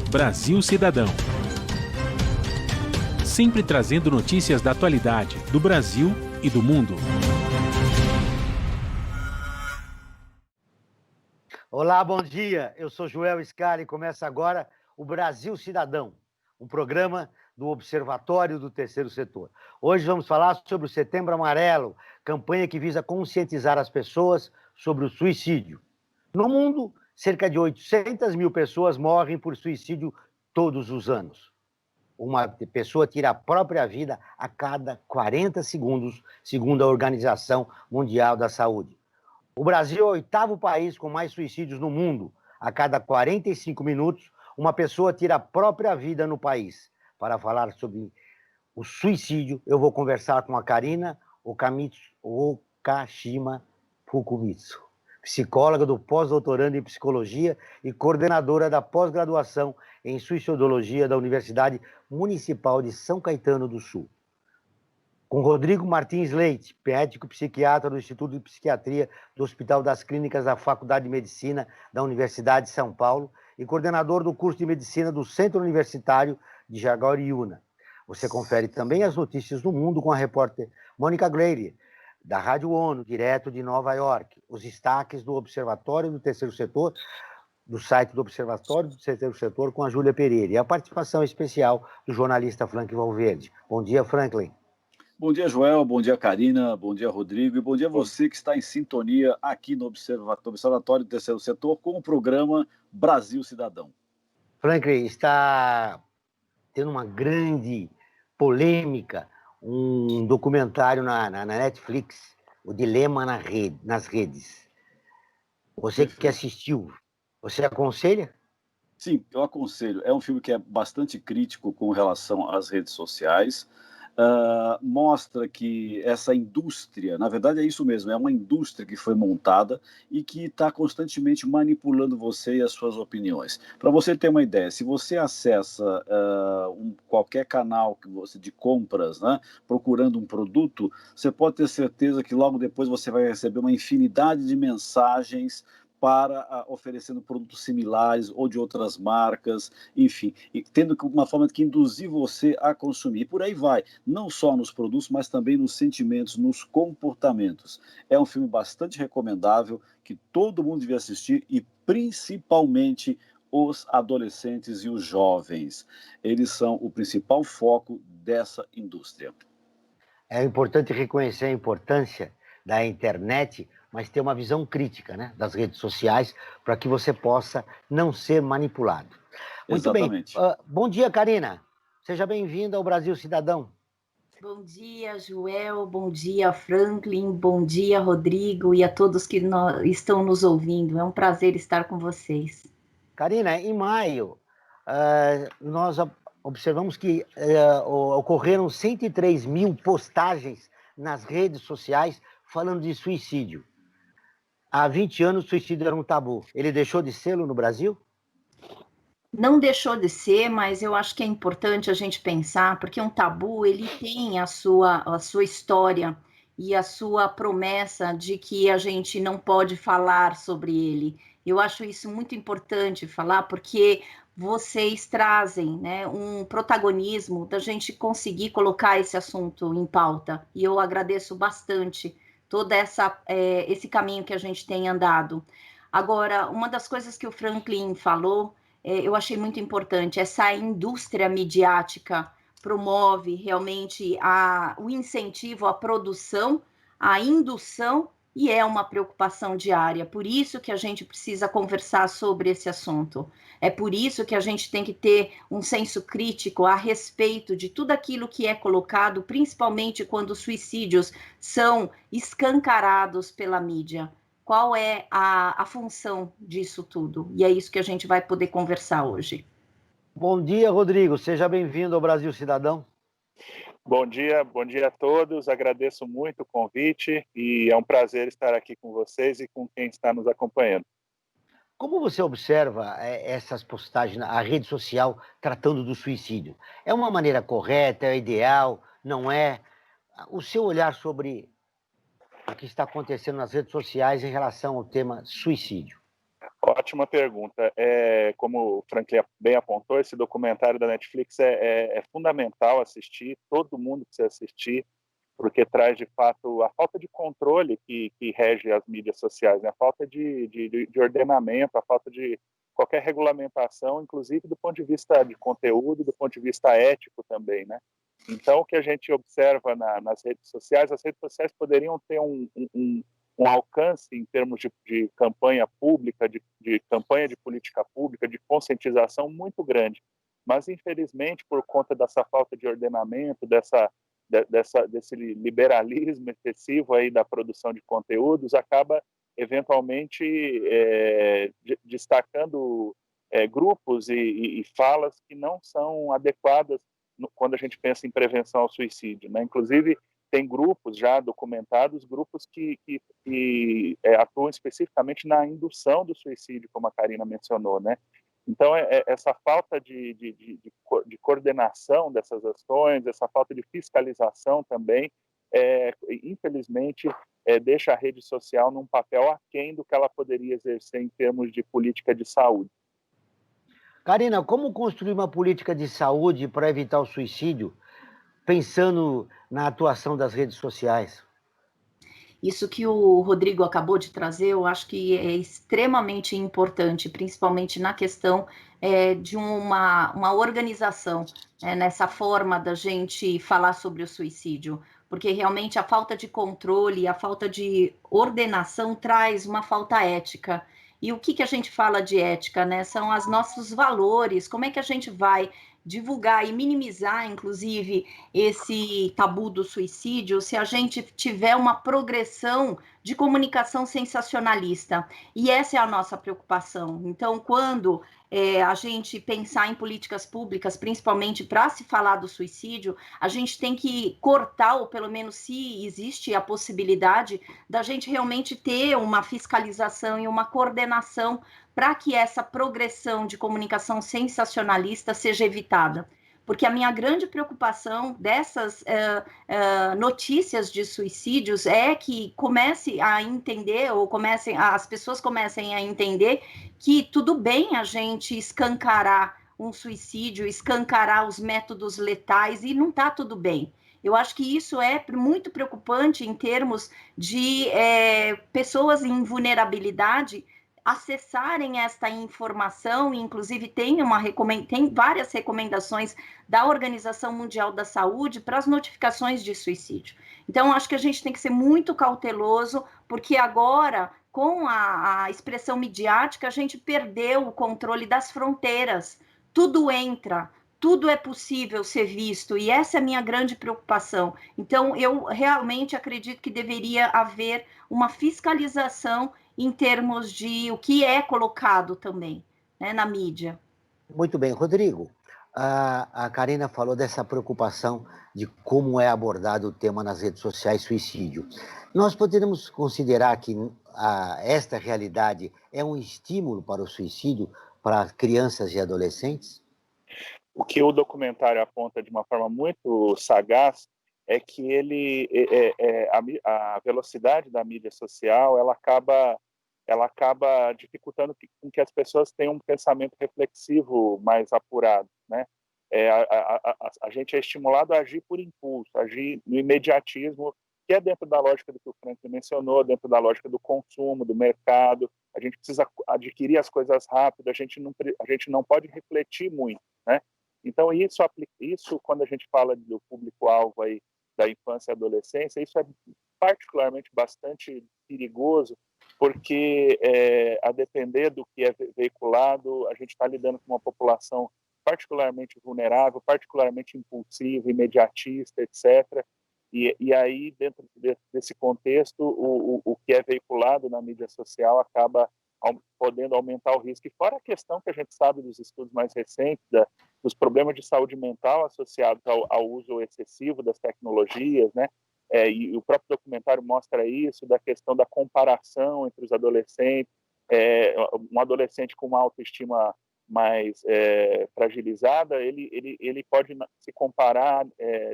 Brasil Cidadão. Sempre trazendo notícias da atualidade do Brasil e do mundo. Olá, bom dia. Eu sou Joel Scali e começa agora o Brasil Cidadão, um programa do Observatório do Terceiro Setor. Hoje vamos falar sobre o Setembro Amarelo, campanha que visa conscientizar as pessoas sobre o suicídio. No mundo, cerca de 800 mil pessoas morrem por suicídio todos os anos. Uma pessoa tira a própria vida a cada 40 segundos, segundo a Organização Mundial da Saúde. O Brasil é o oitavo país com mais suicídios no mundo. A cada 45 minutos, uma pessoa tira a própria vida no país. Para falar sobre o suicídio, eu vou conversar com a Karina Okashima Fukumitsu, psicóloga do pós-doutorando em psicologia e coordenadora da pós-graduação em suicidologia da Universidade Municipal de São Caetano do Sul. Com Rodrigo Martins Leite, médico psiquiatra do Instituto de Psiquiatria do Hospital das Clínicas da Faculdade de Medicina da Universidade de São Paulo e coordenador do curso de Medicina do Centro Universitário de Jaguariúna. Você confere também as notícias do mundo com a repórter Mônica Gleire, da Rádio ONU, direto de Nova York. Os destaques do Observatório do Terceiro Setor, do site do Observatório do Terceiro Setor, com a Júlia Pereira. E a participação especial do jornalista Franklin Valverde. Bom dia, Franklin. Bom dia, Joel, bom dia, Karina, bom dia, Rodrigo, e bom dia a você que está em sintonia aqui no Observatório do Terceiro Setor com o programa Brasil Cidadão. Franklin, está tendo uma grande polêmica, um documentário na Netflix, O Dilema nas Redes. Você que assistiu, você aconselha? Sim, eu aconselho. É um filme que é bastante crítico com relação às redes sociais. Mostra que essa indústria, na verdade é isso mesmo, é uma indústria que foi montada e que está constantemente manipulando você e as suas opiniões. Para você ter uma ideia, se você acessa qualquer canal de compras, né, procurando um produto, você pode ter certeza que logo depois você vai receber uma infinidade de mensagens oferecendo produtos similares ou de outras marcas, enfim, e tendo uma forma que induzir você a consumir. E por aí vai, não só nos produtos, mas também nos sentimentos, nos comportamentos. É um filme bastante recomendável, que todo mundo devia assistir e principalmente os adolescentes e os jovens. Eles são o principal foco dessa indústria. É importante reconhecer a importância da internet, mas ter uma visão crítica, né, das redes sociais, para que você possa não ser manipulado. Muito Exatamente. bem. Bom dia, Karina. Seja bem-vinda ao Brasil Cidadão. Bom dia, Joel. Bom dia, Franklin. Bom dia, Rodrigo, e a todos que estão nos ouvindo. É um prazer estar com vocês. Karina, em maio, nós observamos que ocorreram 103 mil postagens nas redes sociais falando de suicídio. Há 20 anos, o suicídio era um tabu. Ele deixou de ser no Brasil? Não deixou de ser, mas eu acho que é importante a gente pensar, porque um tabu, ele tem a sua história e a sua promessa de que a gente não pode falar sobre ele. Eu acho isso muito importante falar, porque vocês trazem, né, um protagonismo da gente conseguir colocar esse assunto em pauta. E eu agradeço bastante todo esse caminho que a gente tem andado. Agora, uma das coisas que o Franklin falou, eu achei muito importante, essa indústria midiática promove realmente o incentivo à produção, à indução, e é uma preocupação diária. Por isso que a gente precisa conversar sobre esse assunto. É por isso que a gente tem que ter um senso crítico a respeito de tudo aquilo que é colocado, principalmente quando os suicídios são escancarados pela mídia. Qual é a função disso tudo? E é isso que a gente vai poder conversar hoje. Bom dia, Rodrigo. Seja bem-vindo ao Brasil Cidadão. Bom dia a todos. Agradeço muito o convite e é um prazer estar aqui com vocês e com quem está nos acompanhando. Como você observa essas postagens, a rede social tratando do suicídio? É uma maneira correta, é ideal, não é? O seu olhar sobre o que está acontecendo nas redes sociais em relação ao tema suicídio? Ótima pergunta. Como o Franklin bem apontou, esse documentário da Netflix é fundamental assistir, todo mundo precisa assistir, porque traz, de fato, a falta de controle que rege as mídias sociais, né? A falta de ordenamento, a falta de qualquer regulamentação, inclusive do ponto de vista de conteúdo, do ponto de vista ético também, né? Então, o que a gente observa nas redes sociais, as redes sociais poderiam ter um alcance em termos de campanha pública, de campanha de política pública, de conscientização muito grande. Mas, infelizmente, por conta dessa falta de ordenamento, desse liberalismo excessivo aí da produção de conteúdos, acaba eventualmente destacando grupos e falas que não são adequadas quando a gente pensa em prevenção ao suicídio, né? Inclusive, tem grupos já documentados, grupos que atuam especificamente na indução do suicídio, como a Karina mencionou, né? Então, essa falta de coordenação dessas ações, essa falta de fiscalização também, infelizmente, deixa a rede social num papel aquém do que ela poderia exercer em termos de política de saúde. Karina, como construir uma política de saúde para evitar o suicídio, pensando na atuação das redes sociais? Isso que o Rodrigo acabou de trazer, eu acho que é extremamente importante, principalmente na questão de uma organização, nessa forma da gente falar sobre o suicídio, porque realmente a falta de controle, a falta de ordenação traz uma falta ética. E o que a gente fala de ética, né? São os nossos valores, como é que a gente vai divulgar e minimizar, inclusive, esse tabu do suicídio se a gente tiver uma progressão de comunicação sensacionalista. E essa é a nossa preocupação. Então, quando a gente pensar em políticas públicas, principalmente para se falar do suicídio, a gente tem que cortar, ou pelo menos se existe a possibilidade, da gente realmente ter uma fiscalização e uma coordenação para que essa progressão de comunicação sensacionalista seja evitada. Porque a minha grande preocupação dessas notícias de suicídios é que comece a entender, ou as pessoas comecem a entender que tudo bem a gente escancarar um suicídio, escancarar os métodos letais, e não está tudo bem. Eu acho que isso é muito preocupante em termos de pessoas em vulnerabilidade acessarem esta informação, e inclusive tem várias recomendações da Organização Mundial da Saúde para as notificações de suicídio. Então, acho que a gente tem que ser muito cauteloso, porque agora, com a expressão midiática, a gente perdeu o controle das fronteiras. Tudo entra, tudo é possível ser visto, e essa é a minha grande preocupação. Então, eu realmente acredito que deveria haver uma fiscalização em termos de o que é colocado também, né, na mídia. Muito bem, Rodrigo. A Karina falou dessa preocupação de como é abordado o tema nas redes sociais, suicídio. Nós poderíamos considerar que esta realidade é um estímulo para o suicídio para crianças e adolescentes? O que o documentário aponta de uma forma muito sagaz é que a velocidade da mídia social ela acaba dificultando com que as pessoas tenham um pensamento reflexivo mais apurado, né? A gente é estimulado a agir por impulso, agir no imediatismo, que é dentro da lógica do que o Franklin mencionou, dentro da lógica do consumo, do mercado. A gente precisa adquirir as coisas rápido, a gente não pode refletir muito, né? Então, isso, quando a gente fala do público-alvo aí da infância e adolescência, isso é particularmente bastante perigoso, porque a depender do que é veiculado, a gente está lidando com uma população particularmente vulnerável, particularmente impulsiva, imediatista, etc. E aí, dentro desse contexto, o que é veiculado na mídia social acaba podendo aumentar o risco. E fora a questão que a gente sabe dos estudos mais recentes, dos problemas de saúde mental associados ao uso excessivo das tecnologias, né? E o próprio documentário mostra isso, da questão da comparação entre os adolescentes. Um adolescente com uma autoestima mais fragilizada, ele pode se comparar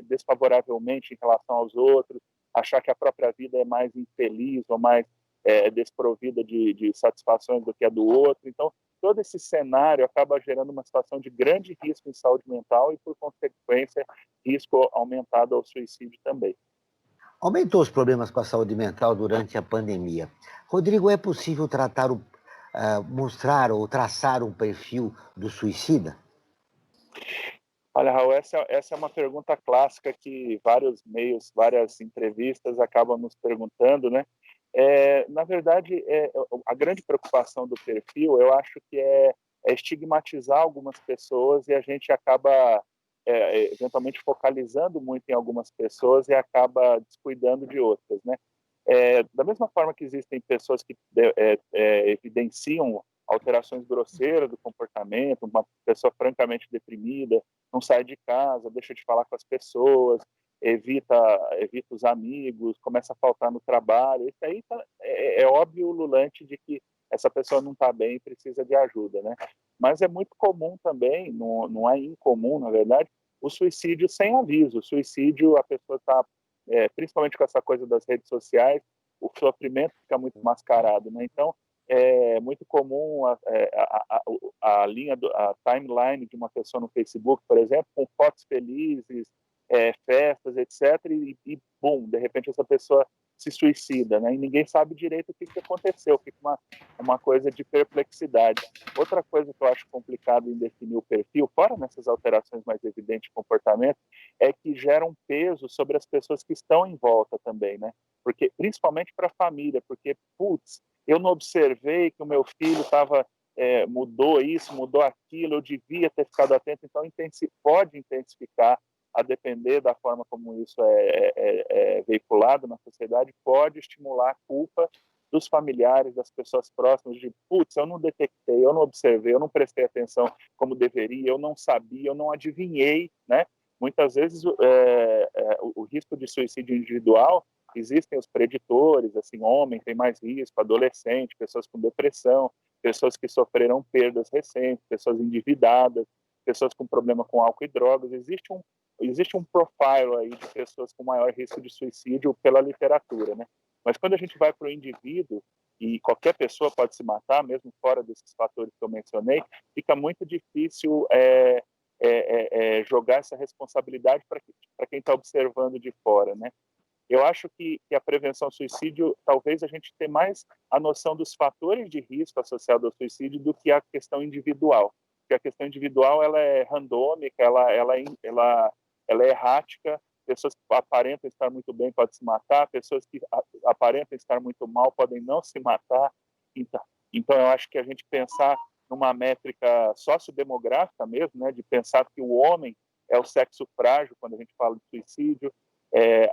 desfavoravelmente em relação aos outros, achar que a própria vida é mais infeliz ou mais desprovida de satisfações do que a do outro. Então, todo esse cenário acaba gerando uma situação de grande risco em saúde mental e, por consequência, risco aumentado ao suicídio também. Aumentou os problemas com a saúde mental durante a pandemia. Rodrigo, é possível mostrar ou traçar um perfil do suicida? Olha, Raul, essa é uma pergunta clássica que vários meios, várias entrevistas acabam nos perguntando, né? Na verdade, a grande preocupação do perfil, eu acho que é estigmatizar algumas pessoas e a gente acaba eventualmente focalizando muito em algumas pessoas e acaba descuidando de outras, né? Da mesma forma que existem pessoas que evidenciam alterações grosseiras do comportamento, uma pessoa francamente deprimida, não sai de casa, deixa de falar com as pessoas, evita os amigos, começa a faltar no trabalho. Isso aí é óbvio o lulante de que essa pessoa não está bem e precisa de ajuda, né? Mas é muito comum também, não é incomum, na verdade, o suicídio sem aviso. O suicídio, a pessoa está, principalmente com essa coisa das redes sociais, o sofrimento fica muito mascarado, né? Então, é muito comum a timeline de uma pessoa no Facebook, por exemplo, com fotos felizes, festas, etc. E bum, de repente essa pessoa se suicida, né? E ninguém sabe direito o que aconteceu, fica uma coisa de perplexidade. Outra coisa que eu acho complicado em definir o perfil, fora nessas alterações mais evidentes de comportamento, é que gera um peso sobre as pessoas que estão em volta também, né? Porque, principalmente para a família, porque, putz, eu não observei que o meu filho mudou isso, mudou aquilo, eu devia ter ficado atento, então pode intensificar, a depender da forma como isso é veiculado na sociedade, pode estimular a culpa dos familiares, das pessoas próximas, de putz, eu não detectei, eu não observei, eu não prestei atenção como deveria, eu não sabia, eu não adivinhei, né? Muitas vezes o risco de suicídio individual, existem os preditores, assim, homem tem mais risco, adolescente, pessoas com depressão, pessoas que sofreram perdas recentes, pessoas endividadas, pessoas com problema com álcool e drogas. Existe um profile aí de pessoas com maior risco de suicídio pela literatura, né? Mas quando a gente vai para o indivíduo, e qualquer pessoa pode se matar, mesmo fora desses fatores que eu mencionei, fica muito difícil jogar essa responsabilidade para quem está observando de fora, né? Eu acho que a prevenção ao suicídio, talvez a gente tenha mais a noção dos fatores de risco associados ao suicídio do que a questão individual. Porque a questão individual ela é randômica, ela é errática, pessoas que aparentam estar muito bem podem se matar, pessoas que aparentam estar muito mal podem não se matar. Então eu acho que a gente pensar numa métrica sociodemográfica mesmo, né, de pensar que o homem é o sexo frágil quando a gente fala de suicídio,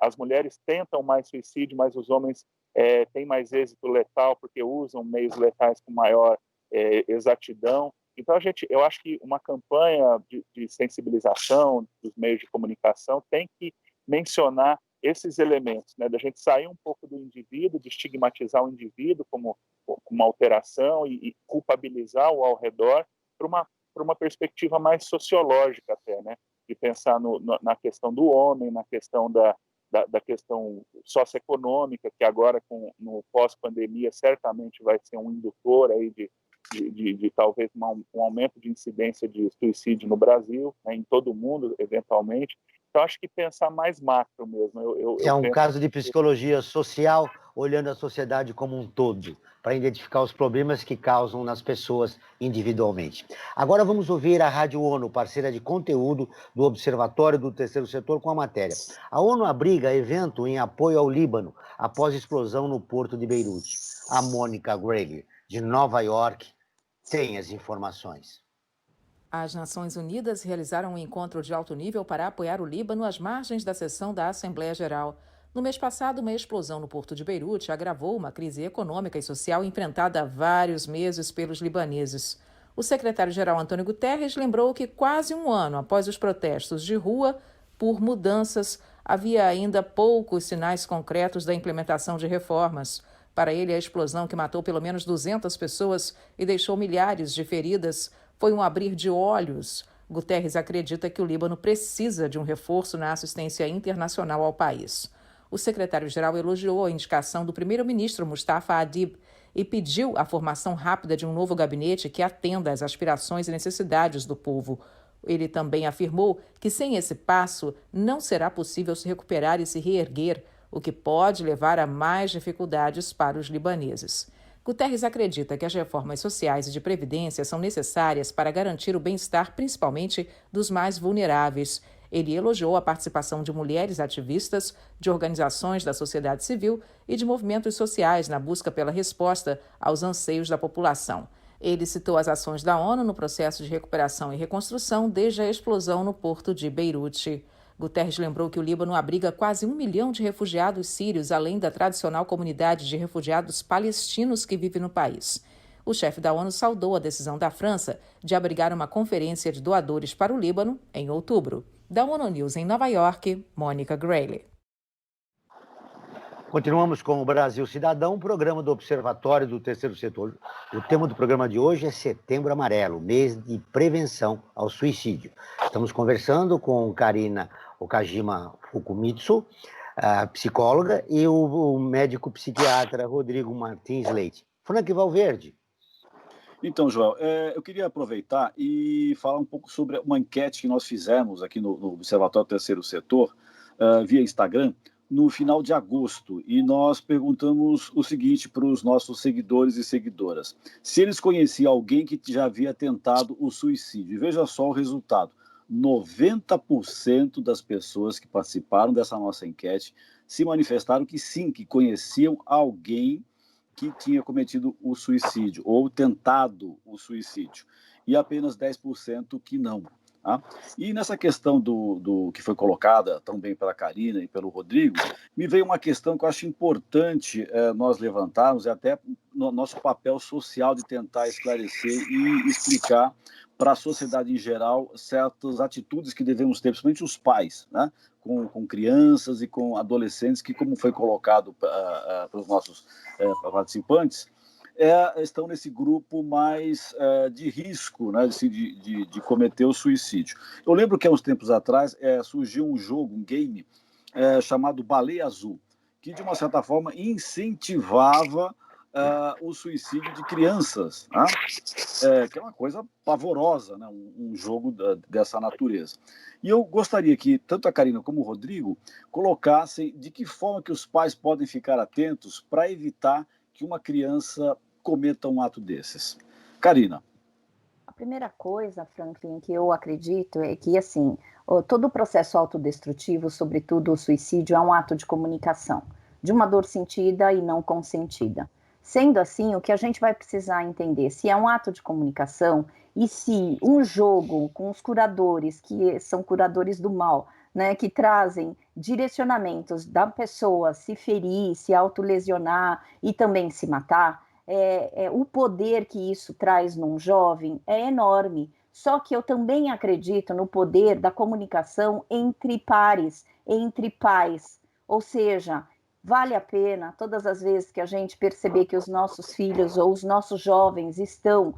as mulheres tentam mais suicídio, mas os homens têm mais êxito letal porque usam meios letais com maior exatidão. Então, eu acho que uma campanha de sensibilização dos meios de comunicação tem que mencionar esses elementos, né? Da gente sair um pouco do indivíduo, de estigmatizar o indivíduo como uma alteração e culpabilizar o ao redor para uma perspectiva mais sociológica até, né? De pensar na questão do homem, na questão da questão socioeconômica, que agora, no pós-pandemia, certamente vai ser um indutor aí de talvez um aumento de incidência de suicídio no Brasil, né, em todo o mundo, eventualmente. Então, acho que pensar mais macro mesmo. É um caso de psicologia social, olhando a sociedade como um todo, para identificar os problemas que causam nas pessoas individualmente. Agora vamos ouvir a Rádio ONU, parceira de conteúdo do Observatório do Terceiro Setor, com a matéria. A ONU abriga evento em apoio ao Líbano, após explosão no porto de Beirute. A Mônica Greger, de Nova York, tem as informações. As Nações Unidas realizaram um encontro de alto nível para apoiar o Líbano às margens da sessão da Assembleia Geral. No mês passado, uma explosão no porto de Beirute agravou uma crise econômica e social enfrentada há vários meses pelos libaneses. O secretário-geral Antônio Guterres lembrou que quase um ano após os protestos de rua por mudanças, havia ainda poucos sinais concretos da implementação de reformas. Para ele, a explosão que matou pelo menos 200 pessoas e deixou milhares de feridas foi um abrir de olhos. Guterres acredita que o Líbano precisa de um reforço na assistência internacional ao país. O secretário-geral elogiou a indicação do primeiro-ministro Mustafa Adib e pediu a formação rápida de um novo gabinete que atenda às aspirações e necessidades do povo. Ele também afirmou que sem esse passo não será possível se recuperar e se reerguer, o que pode levar a mais dificuldades para os libaneses. Guterres acredita que as reformas sociais e de previdência são necessárias para garantir o bem-estar, principalmente dos mais vulneráveis. Ele elogiou a participação de mulheres ativistas, de organizações da sociedade civil e de movimentos sociais na busca pela resposta aos anseios da população. Ele citou as ações da ONU no processo de recuperação e reconstrução desde a explosão no porto de Beirute. Guterres lembrou que o Líbano abriga quase 1 milhão de refugiados sírios, além da tradicional comunidade de refugiados palestinos que vive no país. O chefe da ONU saudou a decisão da França de abrigar uma conferência de doadores para o Líbano em outubro. Da ONU News em Nova York, Mônica Grayle. Continuamos com o Brasil Cidadão, programa do Observatório do Terceiro Setor. O tema do programa de hoje é Setembro Amarelo, mês de prevenção ao suicídio. Estamos conversando com Karina Okajima Fukumitsu, a psicóloga, e o médico psiquiatra Rodrigo Martins Leite. Frank Valverde. Então, Joel, eu queria aproveitar e falar um pouco sobre uma enquete que nós fizemos aqui no Observatório do Terceiro Setor, via Instagram, no final de agosto, e nós perguntamos o seguinte para os nossos seguidores e seguidoras: se eles conheciam alguém que já havia tentado o suicídio. E veja só o resultado: 90% das pessoas que participaram dessa nossa enquete se manifestaram que sim, que conheciam alguém que tinha cometido o suicídio ou tentado o suicídio, e apenas 10% que não. Tá? E nessa questão do que foi colocada também pela Karina e pelo Rodrigo, me veio uma questão que eu acho importante nós levantarmos, e até no nosso papel social de tentar esclarecer e explicar para a sociedade em geral certas atitudes que devemos ter, principalmente os pais, né? Com crianças e com adolescentes, que, como foi colocado para os nossos participantes, estão nesse grupo mais de risco, né, de cometer o suicídio. Eu lembro que há uns tempos atrás surgiu um jogo, um game, chamado Baleia Azul, que de uma certa forma incentivava o suicídio de crianças, né? Que é uma coisa pavorosa, né? Um jogo dessa natureza. E eu gostaria que tanto a Karina como o Rodrigo colocassem de que forma que os pais podem ficar atentos para evitar que uma criança cometa um ato desses. Karina. A primeira coisa, Franklin, que eu acredito é que, assim, todo o processo autodestrutivo, sobretudo o suicídio, é um ato de comunicação, de uma dor sentida e não consentida. Sendo assim, o que a gente vai precisar entender, se é um ato de comunicação e se um jogo com os curadores, que são curadores do mal, né, que trazem direcionamentos da pessoa se ferir, se autolesionar e também se matar, o poder que isso traz num jovem é enorme. Só que eu também acredito no poder da comunicação entre pares, entre pais. Ou seja, vale a pena, todas as vezes que a gente perceber que os nossos filhos ou os nossos jovens estão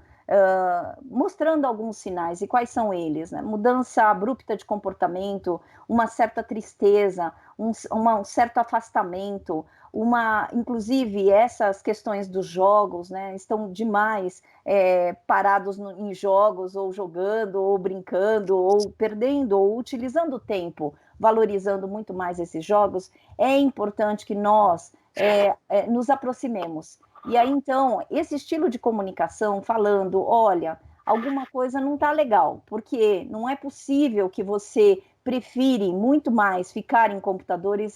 mostrando alguns sinais, e quais são eles? Né? Mudança abrupta de comportamento, uma certa tristeza, um certo afastamento, inclusive essas questões dos jogos, né, estão demais parados em jogos, ou jogando, ou brincando, ou perdendo, ou utilizando o tempo, valorizando muito mais esses jogos. É importante que nós nos aproximemos. E aí, então, esse estilo de comunicação falando, olha, alguma coisa não está legal, porque não é possível que você prefira muito mais ficar em computadores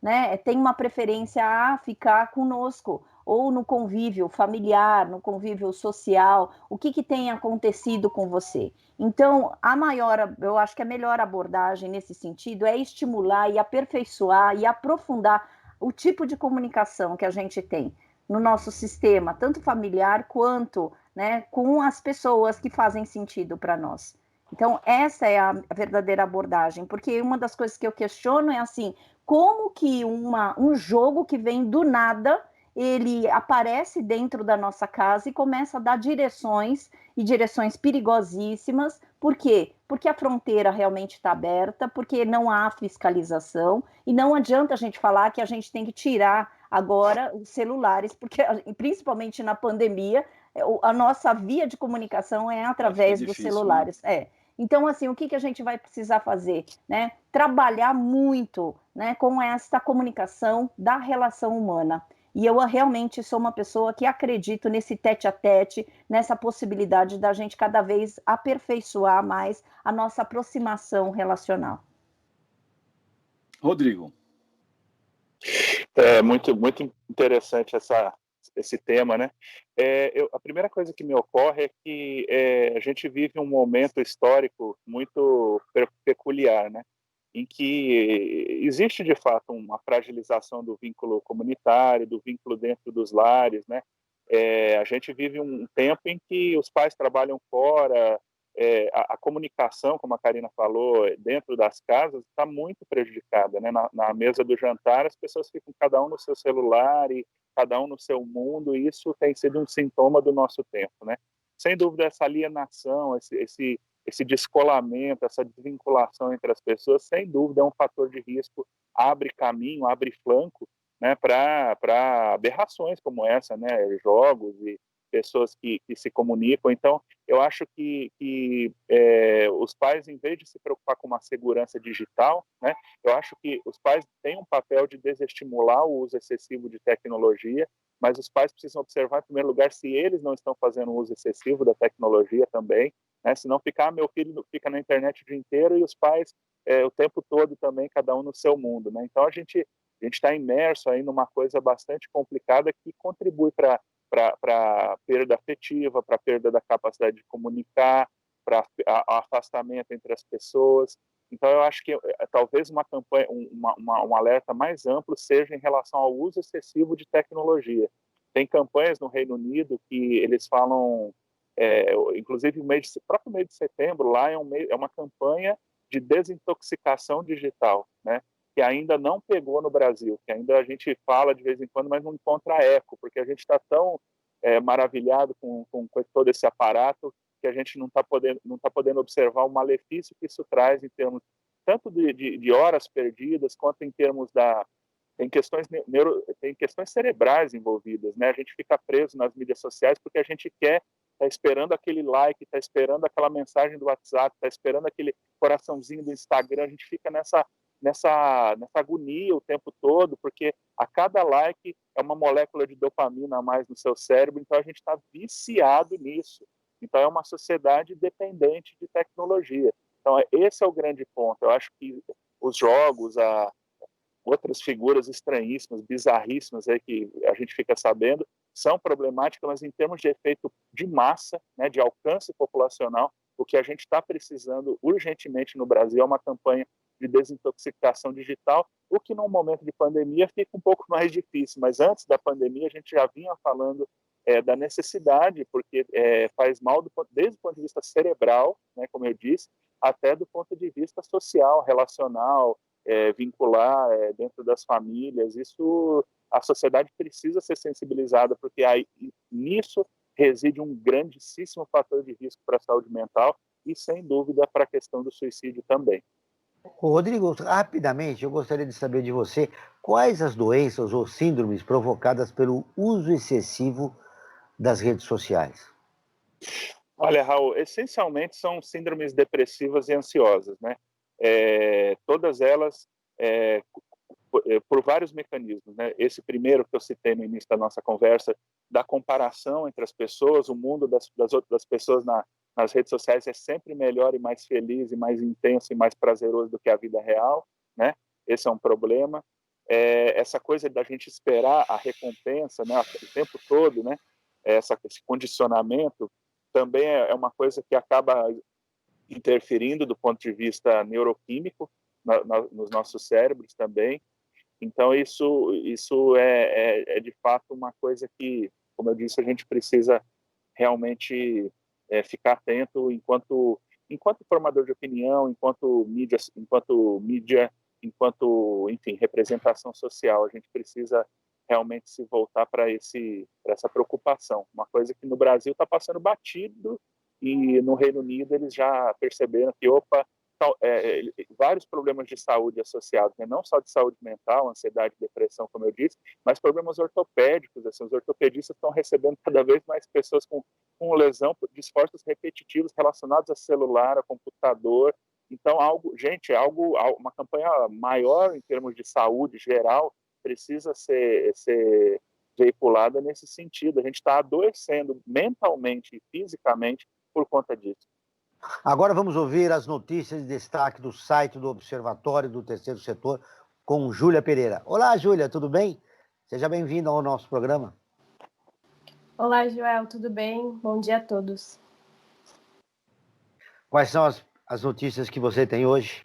né, tem uma preferência a ficar conosco, ou no convívio familiar, no convívio social, o que tem acontecido com você. Então, eu acho que a melhor abordagem nesse sentido é estimular e aperfeiçoar e aprofundar o tipo de comunicação que a gente tem no nosso sistema, tanto familiar quanto, né, com as pessoas que fazem sentido para nós. Então, essa é a verdadeira abordagem, porque uma das coisas que eu questiono é assim, como que um jogo que vem do nada, ele aparece dentro da nossa casa e começa a dar direções, e direções perigosíssimas. Por quê? Porque a fronteira realmente está aberta, porque não há fiscalização, e não adianta a gente falar que a gente tem que tirar agora os celulares, porque principalmente na pandemia, a nossa via de comunicação é através dos celulares. Né? Então, assim, o que a gente vai precisar fazer? Né? Trabalhar muito, né, com essa comunicação da relação humana. E eu realmente sou uma pessoa que acredito nesse tete-a-tete, nessa possibilidade da gente cada vez aperfeiçoar mais a nossa aproximação relacional. Rodrigo. É muito interessante esse tema, né? A primeira coisa que me ocorre é que a gente vive um momento histórico muito peculiar, né? Em que existe, de fato, uma fragilização do vínculo comunitário, do vínculo dentro dos lares, né? A gente vive um tempo em que os pais trabalham fora, a comunicação, como a Karina falou, dentro das casas está muito prejudicada, né? Na mesa do jantar, as pessoas ficam cada um no seu celular e cada um no seu mundo, e isso tem sido um sintoma do nosso tempo, né? Sem dúvida, essa alienação, esse descolamento, essa desvinculação entre as pessoas, sem dúvida é um fator de risco, abre caminho, abre flanco, né, para aberrações como essa, né, jogos e pessoas que se comunicam. Então, eu acho que os pais, em vez de se preocupar com uma segurança digital, né, eu acho que os pais têm um papel de desestimular o uso excessivo de tecnologia, mas os pais precisam observar, em primeiro lugar, se eles não estão fazendo uso excessivo da tecnologia também, né, se não ficar, meu filho fica na internet o dia inteiro e os pais o tempo todo também, cada um no seu mundo, né? Então, a gente está imerso aí numa coisa bastante complicada que contribui para a perda afetiva, para a perda da capacidade de comunicar, para o afastamento entre as pessoas. Então, eu acho que talvez uma campanha, um alerta mais amplo seja em relação ao uso excessivo de tecnologia. Tem campanhas no Reino Unido que eles falam, inclusive o próprio mês de setembro lá é uma campanha de desintoxicação digital, né? Que ainda não pegou no Brasil, que ainda a gente fala de vez em quando, mas não encontra eco, porque a gente está tão maravilhado com todo esse aparato que a gente não está podendo observar o malefício que isso traz em termos tanto de horas perdidas, quanto em termos tem questões cerebrais envolvidas, né? A gente fica preso nas mídias sociais porque a gente está esperando aquele like, está esperando aquela mensagem do WhatsApp, está esperando aquele coraçãozinho do Instagram, a gente fica nessa agonia o tempo todo, porque a cada like é uma molécula de dopamina a mais no seu cérebro, então a gente está viciado nisso. Então é uma sociedade dependente de tecnologia. Então esse é o grande ponto. Eu acho que os jogos, outras figuras estranhíssimas, bizarríssimas aí que a gente fica sabendo, são problemáticas, mas em termos de efeito de massa, né, de alcance populacional, o que a gente está precisando urgentemente no Brasil é uma campanha de desintoxicação digital, o que num momento de pandemia fica um pouco mais difícil, mas antes da pandemia a gente já vinha falando da necessidade, porque faz mal desde o ponto de vista cerebral, né, como eu disse, até do ponto de vista social, relacional, vincular dentro das famílias. Isso a sociedade precisa ser sensibilizada, porque aí, nisso reside um grandíssimo fator de risco para a saúde mental e, sem dúvida, para a questão do suicídio também. Rodrigo, rapidamente, eu gostaria de saber de você quais as doenças ou síndromes provocadas pelo uso excessivo das redes sociais. Olha, Raul, essencialmente são síndromes depressivas e ansiosas, né? Todas elas por vários mecanismos, né? Esse primeiro que eu citei no início da nossa conversa, da comparação entre as pessoas, o mundo das pessoas nas redes sociais é sempre melhor e mais feliz e mais intenso e mais prazeroso do que a vida real, né? Esse é um problema. Essa coisa da gente esperar a recompensa, né, o tempo todo, né? Esse condicionamento também é uma coisa que acaba interferindo do ponto de vista neuroquímico nos nossos cérebros também. Então, isso é de fato uma coisa que, como eu disse, a gente precisa realmente ficar atento enquanto formador de opinião, enquanto mídia, enquanto, enfim, representação social. A gente precisa realmente se voltar para essa preocupação. Uma coisa que no Brasil está passando batido, e no Reino Unido eles já perceberam que, vários problemas de saúde associados, né? Não só de saúde mental, ansiedade, depressão, como eu disse, mas problemas ortopédicos. Assim, os ortopedistas estão recebendo cada vez mais pessoas com lesão de esforços repetitivos relacionados a celular, a computador. Então, uma campanha maior em termos de saúde geral precisa ser veiculada nesse sentido. A gente está adoecendo mentalmente e fisicamente por conta disso. Agora vamos ouvir as notícias de destaque do site do Observatório do Terceiro Setor com Júlia Pereira. Olá, Júlia, tudo bem? Seja bem-vinda ao nosso programa. Olá, Joel, tudo bem? Bom dia a todos. Quais são as notícias que você tem hoje?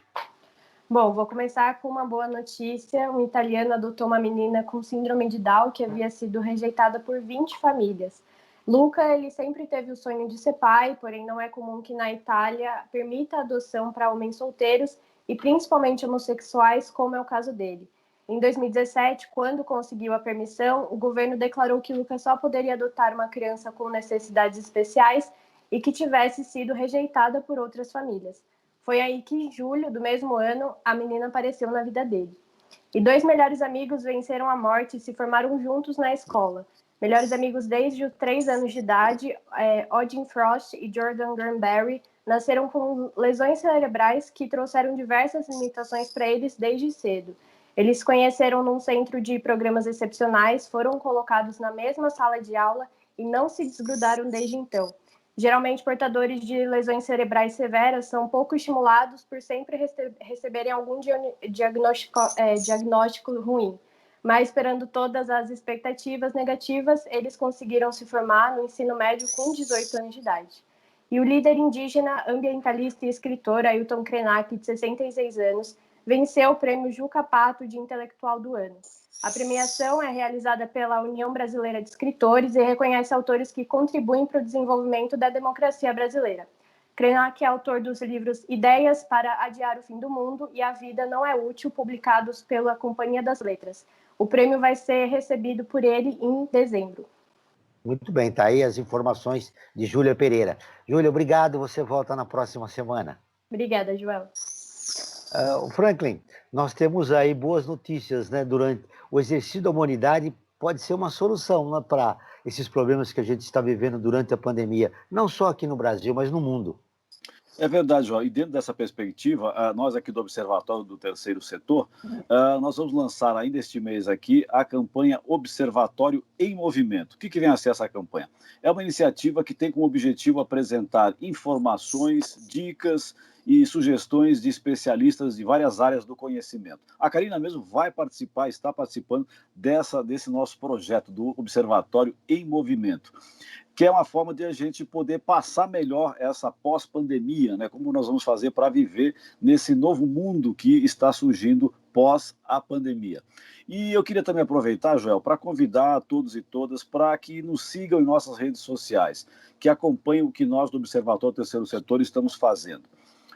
Bom, vou começar com uma boa notícia. Um italiano adotou uma menina com síndrome de Down que havia sido rejeitada por 20 famílias. Luca, ele sempre teve o sonho de ser pai, porém não é comum que na Itália permita a adoção para homens solteiros e principalmente homossexuais, como é o caso dele. Em 2017, quando conseguiu a permissão, o governo declarou que Luca só poderia adotar uma criança com necessidades especiais e que tivesse sido rejeitada por outras famílias. Foi aí que, em julho do mesmo ano, a menina apareceu na vida dele. E 2 melhores amigos venceram a morte e se formaram juntos na escola. Melhores amigos desde os 3 anos de idade, Odin Frost e Jordan Granberry nasceram com lesões cerebrais que trouxeram diversas limitações para eles desde cedo. Eles se conheceram num centro de programas excepcionais, foram colocados na mesma sala de aula e não se desgrudaram desde então. Geralmente, portadores de lesões cerebrais severas são pouco estimulados por sempre receberem algum diagnóstico ruim. Mas, esperando todas as expectativas negativas, eles conseguiram se formar no ensino médio com 18 anos de idade. E o líder indígena, ambientalista e escritor Ailton Krenak, de 66 anos, venceu o prêmio Juca Pato de Intelectual do Ano. A premiação é realizada pela União Brasileira de Escritores e reconhece autores que contribuem para o desenvolvimento da democracia brasileira. Krenak é autor dos livros Ideias para Adiar o Fim do Mundo e A Vida Não é Útil, publicados pela Companhia das Letras. O prêmio vai ser recebido por ele em dezembro. Muito bem, tá aí as informações de Júlia Pereira. Júlia, obrigado, você volta na próxima semana. Obrigada, Joel. Franklin, nós temos aí boas notícias, né? Durante o exercício da humanidade pode ser uma solução, né, para esses problemas que a gente está vivendo durante a pandemia, não só aqui no Brasil, mas no mundo. É verdade, João. E dentro dessa perspectiva, nós aqui do Observatório do Terceiro Setor, nós vamos lançar ainda este mês aqui a campanha Observatório em Movimento. O que vem a ser essa campanha? É uma iniciativa que tem como objetivo apresentar informações, dicas e sugestões de especialistas de várias áreas do conhecimento. A Karina mesmo vai participar, está participando desse nosso projeto do Observatório em Movimento, que é uma forma de a gente poder passar melhor essa pós-pandemia, né? Como nós vamos fazer para viver nesse novo mundo que está surgindo pós a pandemia. E eu queria também aproveitar, Joel, para convidar todos e todas para que nos sigam em nossas redes sociais, que acompanhem o que nós do Observatório Terceiro Setor estamos fazendo.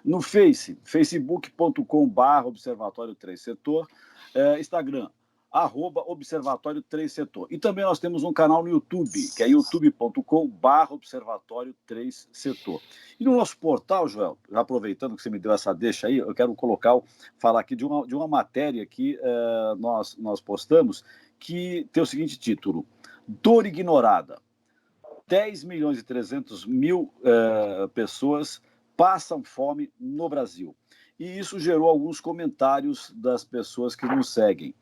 No facebook.com/Observatório 3 Setor, Instagram, @Observatório 3 Setor. E também nós temos um canal no YouTube, que é youtube.com/Observatório 3 Setor. E no nosso portal, Joel, aproveitando que você me deu essa deixa aí, eu quero falar aqui de uma matéria que nós postamos, que tem o seguinte título: Dor ignorada. 10.300.000 pessoas passam fome no Brasil. E isso gerou alguns comentários das pessoas que nos seguem.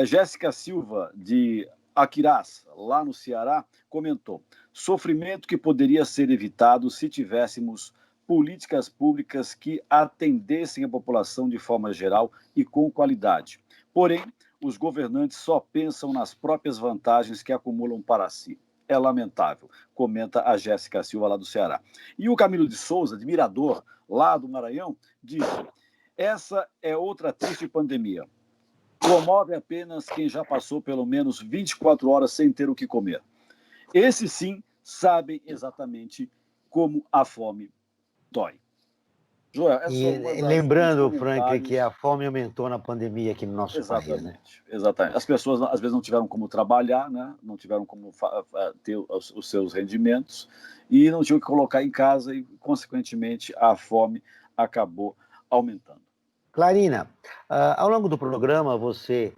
Jéssica Silva, de Aquirás, lá no Ceará, comentou: sofrimento que poderia ser evitado se tivéssemos políticas públicas que atendessem a população de forma geral e com qualidade. Porém, os governantes só pensam nas próprias vantagens que acumulam para si. É lamentável, comenta a Jéssica Silva, lá do Ceará. E o Camilo de Souza, de Mirador, lá do Maranhão, diz: essa é outra triste pandemia. Comove apenas quem já passou pelo menos 24 horas sem ter o que comer. Esses, sim, sabem exatamente como a fome dói. Joel, essa E é uma das lembrando, grandes Franklin, vantagens. que a fome aumentou na pandemia aqui no nosso país, né? Exatamente, exatamente. As pessoas às vezes não tiveram como trabalhar, né? Não tiveram como ter os seus rendimentos e não tinham que colocar em casa e, consequentemente, a fome acabou aumentando. Clarina, ao longo do programa, você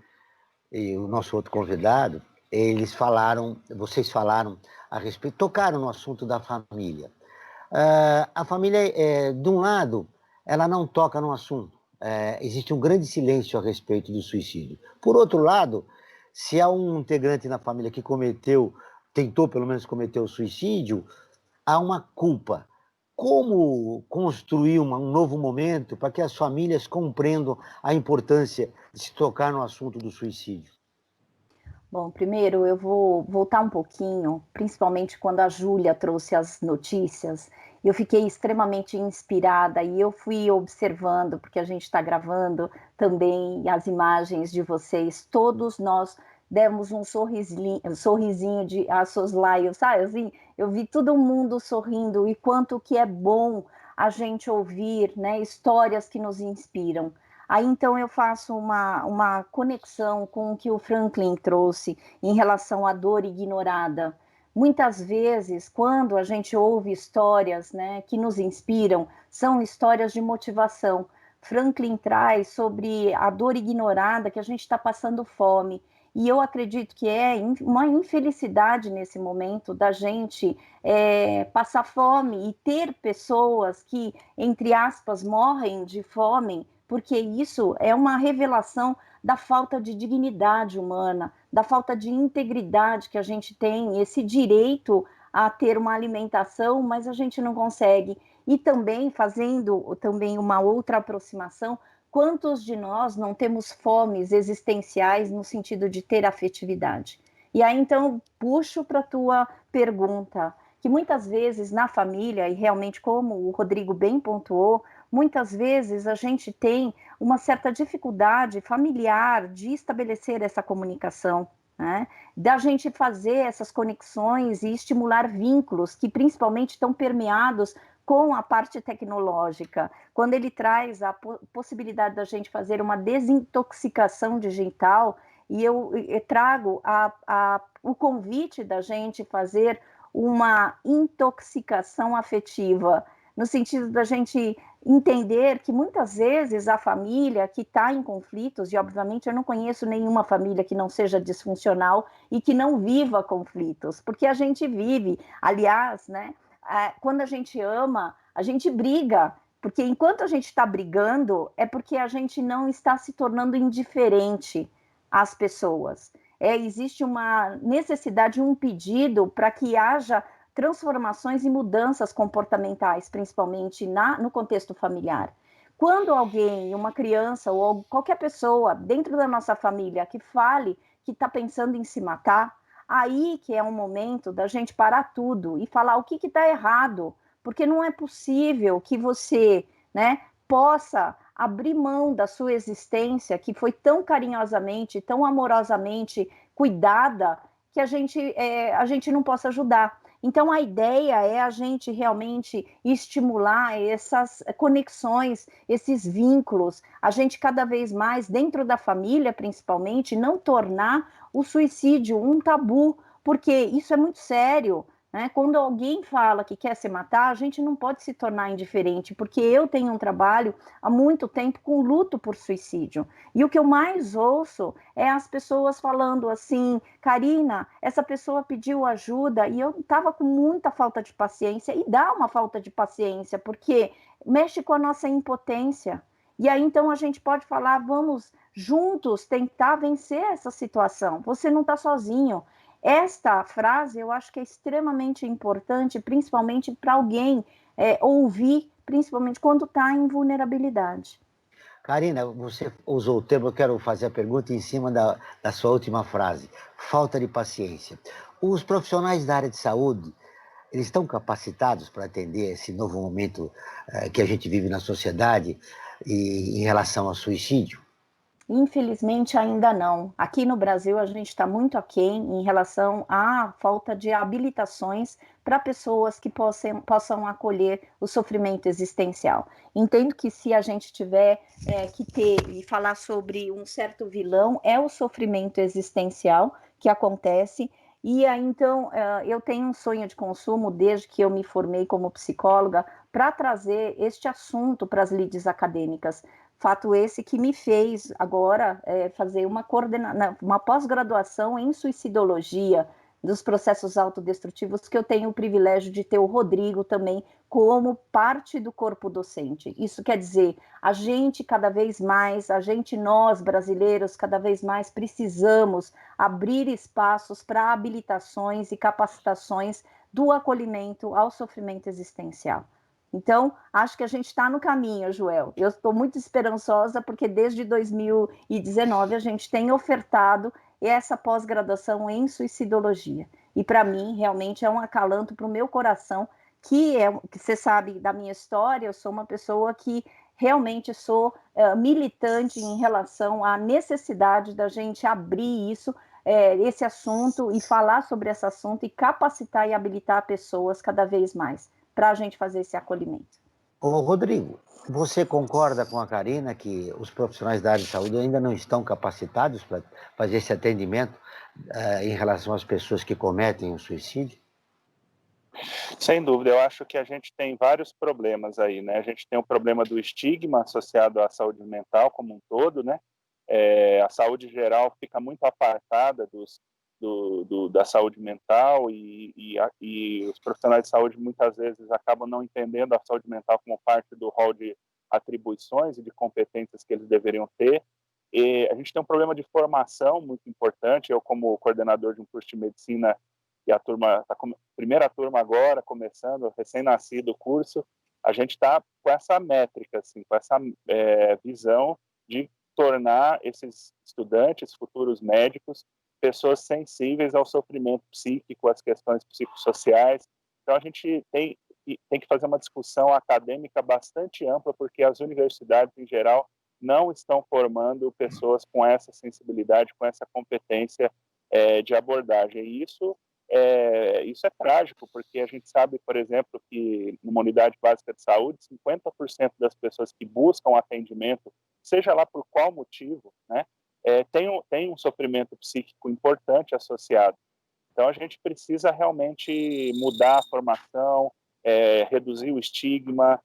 e o nosso outro convidado, vocês falaram a respeito, tocaram no assunto da família. A família, de um lado, ela não toca no assunto. Existe um grande silêncio a respeito do suicídio. Por outro lado, se há um integrante na família que tentou pelo menos cometer o suicídio, há uma culpa. Como construir um novo momento para que as famílias compreendam a importância de se tocar no assunto do suicídio? Bom, primeiro eu vou voltar um pouquinho, principalmente quando a Júlia trouxe as notícias. Eu fiquei extremamente inspirada e eu fui observando, porque a gente está gravando também as imagens de vocês. Todos nós demos um sorrisinho de soslaio, sabe? Assim, eu vi todo mundo sorrindo e quanto que é bom a gente ouvir, né, histórias que nos inspiram. Aí então eu faço uma conexão com o que o Franklin trouxe em relação à dor ignorada. Muitas vezes, quando a gente ouve histórias, né, que nos inspiram, são histórias de motivação. Franklin traz sobre a dor ignorada, que a gente está passando fome. E eu acredito que é uma infelicidade nesse momento da gente passar fome e ter pessoas que, entre aspas, morrem de fome, porque isso é uma revelação da falta de dignidade humana, da falta de integridade que a gente tem, esse direito a ter uma alimentação, mas a gente não consegue. E também, fazendo também uma outra aproximação, quantos de nós não temos fomes existenciais no sentido de ter afetividade? E aí, então, puxo para a tua pergunta, que muitas vezes na família, e realmente como o Rodrigo bem pontuou, muitas vezes a gente tem uma certa dificuldade familiar de estabelecer essa comunicação, né? Da gente fazer essas conexões e estimular vínculos que principalmente estão permeados com a parte tecnológica. Quando ele traz a possibilidade da gente fazer uma desintoxicação digital, e eu trago o convite da gente fazer uma intoxicação afetiva, no sentido da gente entender que muitas vezes a família que está em conflitos, e obviamente eu não conheço nenhuma família que não seja disfuncional e que não viva conflitos, porque a gente vive, aliás, né, quando a gente ama, a gente briga, porque enquanto a gente está brigando, é porque a gente não está se tornando indiferente às pessoas. Existe uma necessidade, um pedido para que haja transformações e mudanças comportamentais, principalmente no contexto familiar. Quando alguém, uma criança ou qualquer pessoa dentro da nossa família que fale que está pensando em se matar, aí que é um momento da gente parar tudo e falar o que está errado, porque não é possível que você, né, possa abrir mão da sua existência, que foi tão carinhosamente, tão amorosamente cuidada, que a gente não possa ajudar. Então, a ideia é a gente realmente estimular essas conexões, esses vínculos, a gente cada vez mais, dentro da família principalmente, não tornar o suicídio um tabu, porque isso é muito sério, né? Quando alguém fala que quer se matar, a gente não pode se tornar indiferente, porque eu tenho um trabalho há muito tempo com luto por suicídio. E o que eu mais ouço é as pessoas falando assim, Karina, essa pessoa pediu ajuda e eu estava com muita falta de paciência, e dá uma falta de paciência, porque mexe com a nossa impotência. E aí, então, a gente pode falar, vamos juntos tentar vencer essa situação. Você não está sozinho. Esta frase eu acho que é extremamente importante, principalmente para alguém ouvir, principalmente quando está em vulnerabilidade. Karina, você usou o termo, eu quero fazer a pergunta em cima da sua última frase, falta de paciência. Os profissionais da área de saúde, eles estão capacitados para atender esse novo momento que a gente vive na sociedade e em relação ao suicídio? Infelizmente, ainda não. Aqui no Brasil, a gente está muito aquém em relação à falta de habilitações para pessoas que possam acolher o sofrimento existencial. Entendo que se a gente tiver que ter e falar sobre um certo vilão, é o sofrimento existencial que acontece. E aí, então, eu tenho um sonho de consumo desde que eu me formei como psicóloga para trazer este assunto para as lides acadêmicas. Fato esse que me fez agora fazer uma pós-graduação em suicidologia dos processos autodestrutivos, que eu tenho o privilégio de ter o Rodrigo também como parte do corpo docente. Isso quer dizer, a gente cada vez mais, nós brasileiros, cada vez mais precisamos abrir espaços para habilitações e capacitações do acolhimento ao sofrimento existencial. Então, acho que a gente está no caminho, Joel. Eu estou muito esperançosa, porque desde 2019 a gente tem ofertado essa pós-graduação em suicidologia. E para mim, realmente é um acalanto para o meu coração, que você sabe da minha história, eu sou uma pessoa que realmente sou militante em relação à necessidade da gente abrir esse assunto e falar sobre esse assunto e capacitar e habilitar pessoas cada vez mais para a gente fazer esse acolhimento. Ô, Rodrigo, você concorda com a Karina que os profissionais da área de saúde ainda não estão capacitados para fazer esse atendimento em relação às pessoas que cometem o suicídio? Sem dúvida, eu acho que a gente tem vários problemas aí, né? A gente tem o problema do estigma associado à saúde mental como um todo, né? A saúde geral fica muito apartada da saúde mental e os profissionais de saúde muitas vezes acabam não entendendo a saúde mental como parte do rol de atribuições e de competências que eles deveriam ter. E a gente tem um problema de formação muito importante. Eu, como coordenador de um curso de medicina, e a turma está primeira turma agora começando, recém-nascido o curso, a gente está com essa métrica, assim, com essa visão de tornar esses estudantes, futuros médicos, pessoas sensíveis ao sofrimento psíquico, às questões psicossociais. Então, a gente tem que fazer uma discussão acadêmica bastante ampla, porque as universidades, em geral, não estão formando pessoas com essa sensibilidade, com essa competência de abordagem. E isso é trágico, porque a gente sabe, por exemplo, que numa unidade básica de saúde, 50% das pessoas que buscam atendimento, seja lá por qual motivo, né, tem um sofrimento psíquico importante associado. Então, a gente precisa realmente mudar a formação, reduzir o estigma.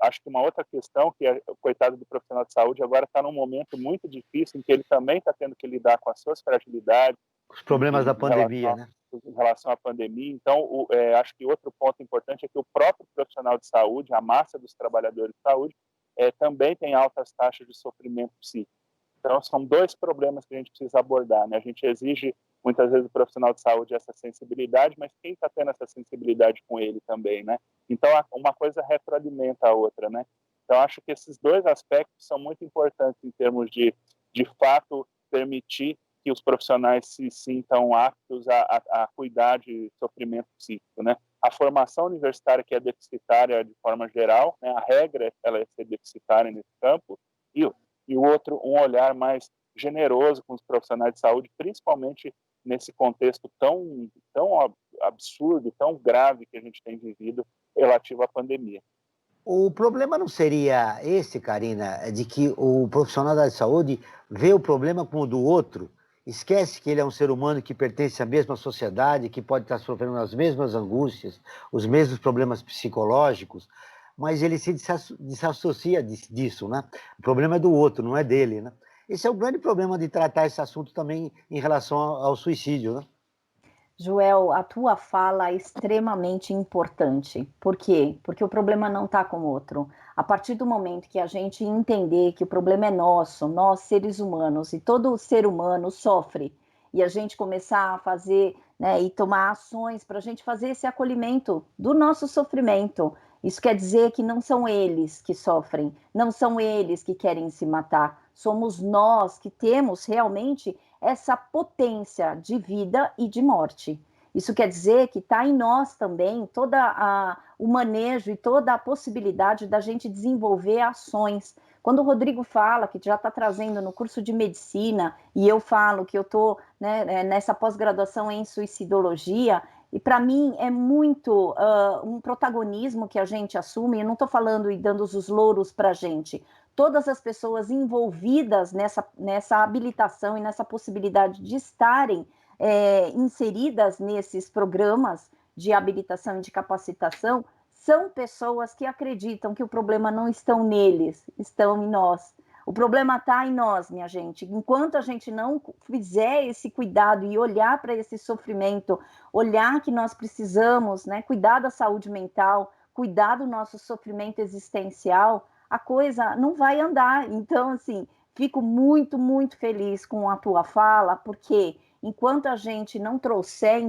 Acho que uma outra questão, que o coitado do profissional de saúde agora está num momento muito difícil, em que ele também está tendo que lidar com as suas fragilidades. Os problemas da pandemia, né? Em relação à pandemia. Então, acho que outro ponto importante é que o próprio profissional de saúde, a massa dos trabalhadores de saúde, também tem altas taxas de sofrimento psíquico. Então, são dois problemas que a gente precisa abordar, né? A gente exige, muitas vezes, do profissional de saúde essa sensibilidade, mas quem está tendo essa sensibilidade com ele também, né? Então, uma coisa retroalimenta a outra, né? Então, acho que esses dois aspectos são muito importantes em termos de fato, permitir que os profissionais se sintam aptos a cuidar de sofrimento psíquico, né? A formação universitária, que é deficitária de forma geral, né? A regra ela é ser deficitária nesse campo, e o outro, um olhar mais generoso com os profissionais de saúde, principalmente nesse contexto tão absurdo, tão grave que a gente tem vivido relativo à pandemia. O problema não seria esse, Karina, de que o profissional da saúde vê o problema como o do outro, esquece que ele é um ser humano que pertence à mesma sociedade, que pode estar sofrendo as mesmas angústias, os mesmos problemas psicológicos, mas ele se desassocia disso, né? O problema é do outro, não é dele, né? Esse é o grande problema de tratar esse assunto também em relação ao suicídio, né? Joel, a tua fala é extremamente importante. Por quê? Porque o problema não está com o outro. A partir do momento que a gente entender que o problema é nosso, nós seres humanos, e todo ser humano sofre, e a gente começar a fazer, né, e tomar ações para a gente fazer esse acolhimento do nosso sofrimento. Isso quer dizer que não são eles que sofrem, não são eles que querem se matar, somos nós que temos realmente essa potência de vida e de morte. Isso quer dizer que está em nós também todo o manejo e toda a possibilidade da gente desenvolver ações. Quando o Rodrigo fala que já está trazendo no curso de medicina, e eu falo que eu estou, né, nessa pós-graduação em suicidologia, E para mim é muito um protagonismo que a gente assume. Eu não estou falando e dando os louros para a gente. Todas as pessoas envolvidas nessa habilitação e nessa possibilidade de estarem inseridas nesses programas de habilitação e de capacitação são pessoas que acreditam que o problema não está neles, estão em nós. O problema está em nós, minha gente. Enquanto a gente não fizer esse cuidado e olhar para esse sofrimento, olhar que nós precisamos, né, cuidar da saúde mental, cuidar do nosso sofrimento existencial, a coisa não vai andar. Então, assim, fico muito, muito feliz com a tua fala, porque enquanto a gente não trouxer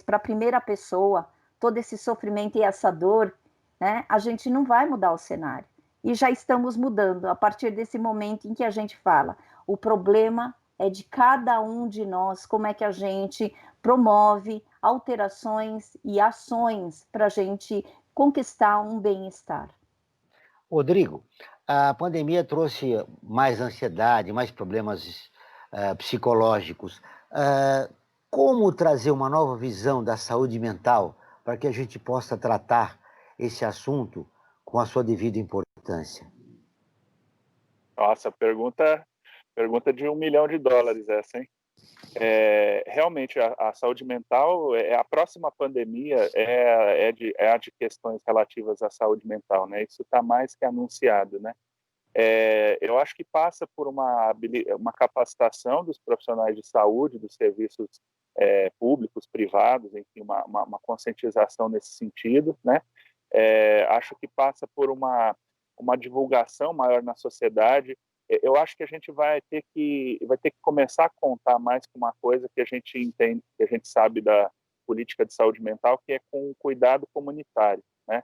para a primeira pessoa todo esse sofrimento e essa dor, né, a gente não vai mudar o cenário. E já estamos mudando a partir desse momento em que a gente fala. O problema é de cada um de nós, como é que a gente promove alterações e ações para a gente conquistar um bem-estar. Rodrigo, a pandemia trouxe mais ansiedade, mais problemas psicológicos. Como trazer uma nova visão da saúde mental para que a gente possa tratar esse assunto com a sua devida importância? Nossa, pergunta de $1 milhão essa, hein? Realmente, a saúde mental, a próxima pandemia é a de questões relativas à saúde mental, né? Isso está mais que anunciado, né? Eu acho que passa por uma capacitação dos profissionais de saúde, dos serviços públicos, privados, enfim, uma conscientização nesse sentido, né? Acho que passa por uma divulgação maior na sociedade. Eu acho que a gente vai ter que começar a contar mais com uma coisa que a gente entende, que a gente sabe da política de saúde mental, que é com o cuidado comunitário, né?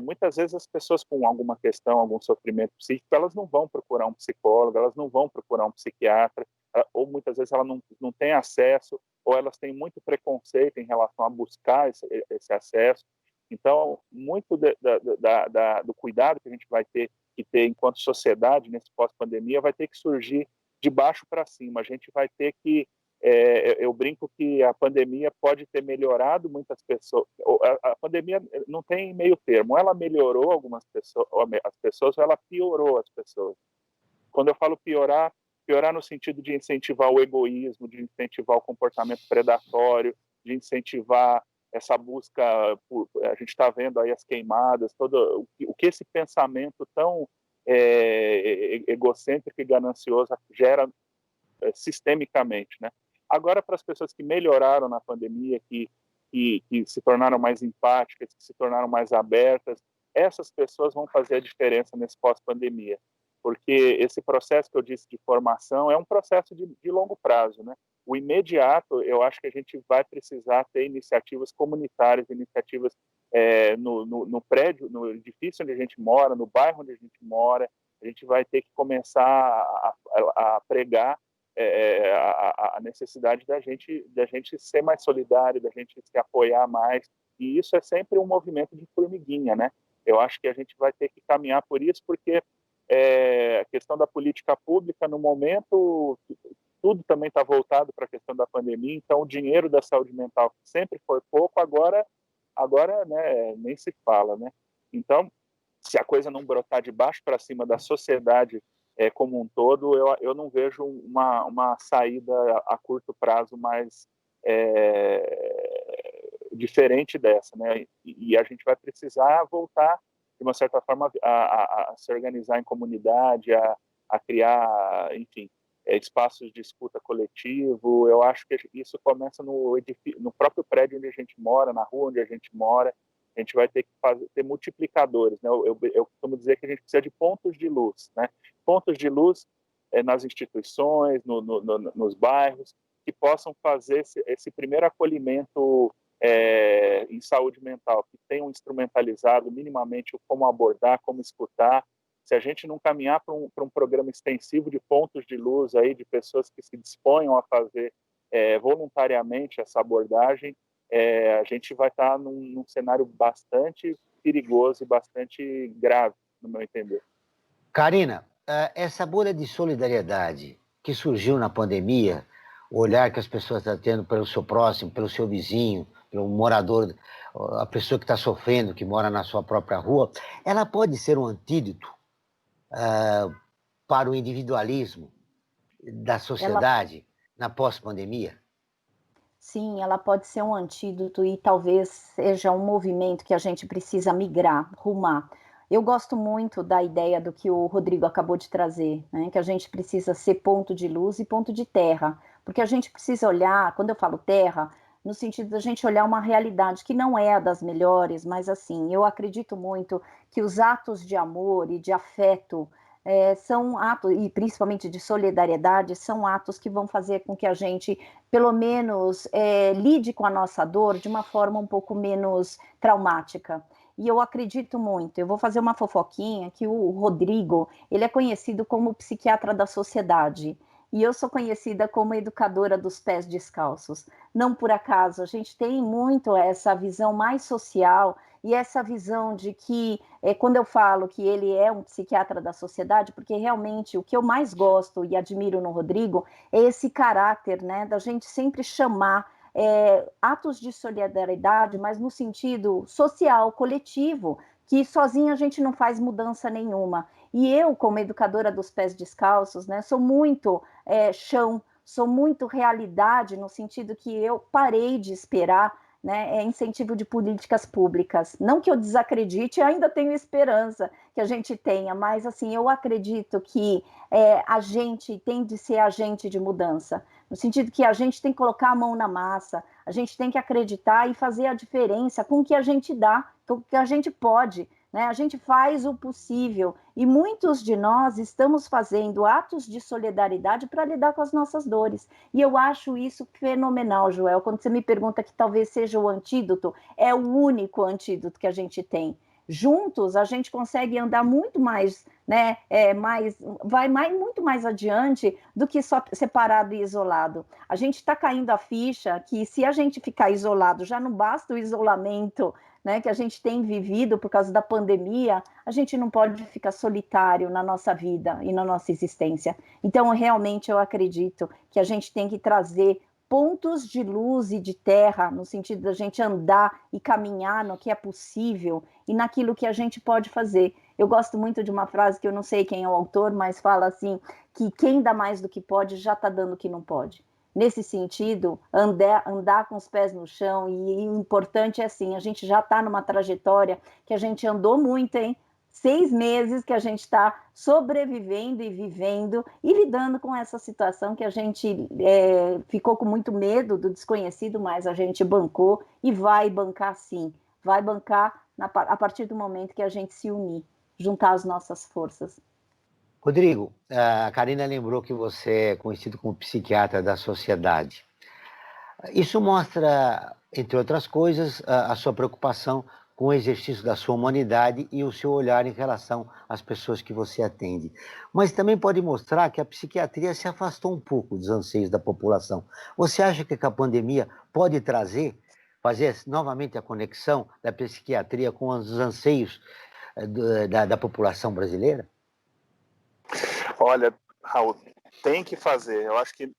Muitas vezes as pessoas com alguma questão, algum sofrimento psíquico, elas não vão procurar um psicólogo, elas não vão procurar um psiquiatra, ou muitas vezes ela não tem acesso, ou elas têm muito preconceito em relação a buscar esse acesso. Então, muito do cuidado que a gente vai ter que ter enquanto sociedade nesse pós-pandemia vai ter que surgir de baixo para cima. A gente vai ter que eu brinco que a pandemia pode ter melhorado muitas pessoas. A pandemia não tem meio termo. Ela melhorou algumas pessoas, as pessoas, ou ela piorou as pessoas. Quando eu falo piorar no sentido de incentivar o egoísmo, de incentivar o comportamento predatório, de incentivar essa busca a gente está vendo aí as queimadas, todo o que esse pensamento tão egocêntrico e ganancioso gera sistemicamente, né? Agora, para as pessoas que melhoraram na pandemia, que se tornaram mais empáticas, que se tornaram mais abertas, essas pessoas vão fazer a diferença nesse pós-pandemia, porque esse processo que eu disse de formação é um processo de longo prazo, né? O imediato, eu acho que a gente vai precisar ter iniciativas comunitárias, iniciativas no prédio, no edifício onde a gente mora, no bairro onde a gente mora. A gente vai ter que começar a pregar a necessidade da gente ser mais solidário, da gente se apoiar mais. E isso é sempre um movimento de formiguinha, né? Eu acho que a gente vai ter que caminhar por isso, porque a questão da política pública, no momento, tudo também está voltado para a questão da pandemia, então o dinheiro da saúde mental, que sempre foi pouco, agora né, nem se fala, né? Então, se a coisa não brotar de baixo para cima da sociedade como um todo, eu não vejo uma saída a curto prazo mais diferente dessa, né? E a gente vai precisar voltar, de uma certa forma, a se organizar em comunidade, a criar, enfim, espaços de escuta coletivo. Eu acho que isso começa no próprio prédio onde a gente mora, na rua onde a gente mora. A gente vai ter que ter multiplicadores, né? Eu costumo dizer que a gente precisa de pontos de luz, né? Pontos de luz nas instituições, nos bairros, que possam fazer esse primeiro acolhimento em saúde mental, que tenham instrumentalizado minimamente como abordar, como escutar. Se a gente não caminhar para um programa extensivo de pontos de luz, aí, de pessoas que se disponham a fazer voluntariamente essa abordagem, a gente vai estar num cenário bastante perigoso e bastante grave, no meu entender. Karina, essa bolha de solidariedade que surgiu na pandemia, o olhar que as pessoas estão tendo pelo seu próximo, pelo seu vizinho, pelo morador, a pessoa que está sofrendo, que mora na sua própria rua, ela pode ser um antídoto para o individualismo da sociedade na pós-pandemia? Sim, ela pode ser um antídoto e talvez seja um movimento que a gente precisa migrar, rumar. Eu gosto muito da ideia do que o Rodrigo acabou de trazer, né? Que a gente precisa ser ponto de luz e ponto de terra, porque a gente precisa olhar, quando eu falo terra, no sentido da gente olhar uma realidade que não é a das melhores, mas assim, eu acredito muito que os atos de amor e de afeto são atos, e principalmente de solidariedade, são atos que vão fazer com que a gente, pelo menos, lide com a nossa dor de uma forma um pouco menos traumática. E eu acredito muito, eu vou fazer uma fofoquinha, que o Rodrigo, ele é conhecido como psiquiatra da sociedade, e eu sou conhecida como educadora dos pés descalços. Não por acaso, a gente tem muito essa visão mais social e essa visão de que, quando eu falo que ele é um psiquiatra da sociedade, porque realmente o que eu mais gosto e admiro no Rodrigo é esse caráter, né, da gente sempre chamar atos de solidariedade, mas no sentido social, coletivo, que sozinha a gente não faz mudança nenhuma. E eu, como educadora dos pés descalços, né, sou muito chão, sou muito realidade, no sentido que eu parei de esperar, né, incentivo de políticas públicas. Não que eu desacredite, ainda tenho esperança que a gente tenha, mas assim, eu acredito que a gente tem de ser agente de mudança, no sentido que a gente tem que colocar a mão na massa, a gente tem que acreditar e fazer a diferença com o que a gente dá, com o que a gente pode, né? A gente faz o possível e muitos de nós estamos fazendo atos de solidariedade para lidar com as nossas dores. E eu acho isso fenomenal, Joel. Quando você me pergunta que talvez seja o antídoto, é o único antídoto que a gente tem. Juntos a gente consegue andar muito mais, né? Muito mais adiante do que só separado e isolado. A gente está caindo a ficha que se a gente ficar isolado, já não basta o isolamento, né, que a gente tem vivido por causa da pandemia, a gente não pode ficar solitário na nossa vida e na nossa existência. Então, realmente, eu acredito que a gente tem que trazer pontos de luz e de terra, no sentido da gente andar e caminhar no que é possível e naquilo que a gente pode fazer. Eu gosto muito de uma frase que eu não sei quem é o autor, mas fala assim, que quem dá mais do que pode já está dando o que não pode. Nesse sentido, andar com os pés no chão, e o importante é assim, a gente já está numa trajetória que a gente andou muito, hein? 6 meses que a gente está sobrevivendo e vivendo e lidando com essa situação que a gente ficou com muito medo do desconhecido, mas a gente bancou e vai bancar sim, vai bancar a partir do momento que a gente se unir, juntar as nossas forças. Rodrigo, a Karina lembrou que você é conhecido como psiquiatra da sociedade. Isso mostra, entre outras coisas, a sua preocupação com o exercício da sua humanidade e o seu olhar em relação às pessoas que você atende. Mas também pode mostrar que a psiquiatria se afastou um pouco dos anseios da população. Você acha que a pandemia pode fazer novamente a conexão da psiquiatria com os anseios da população brasileira? Olha, Raul, tem que fazer. Eu acho que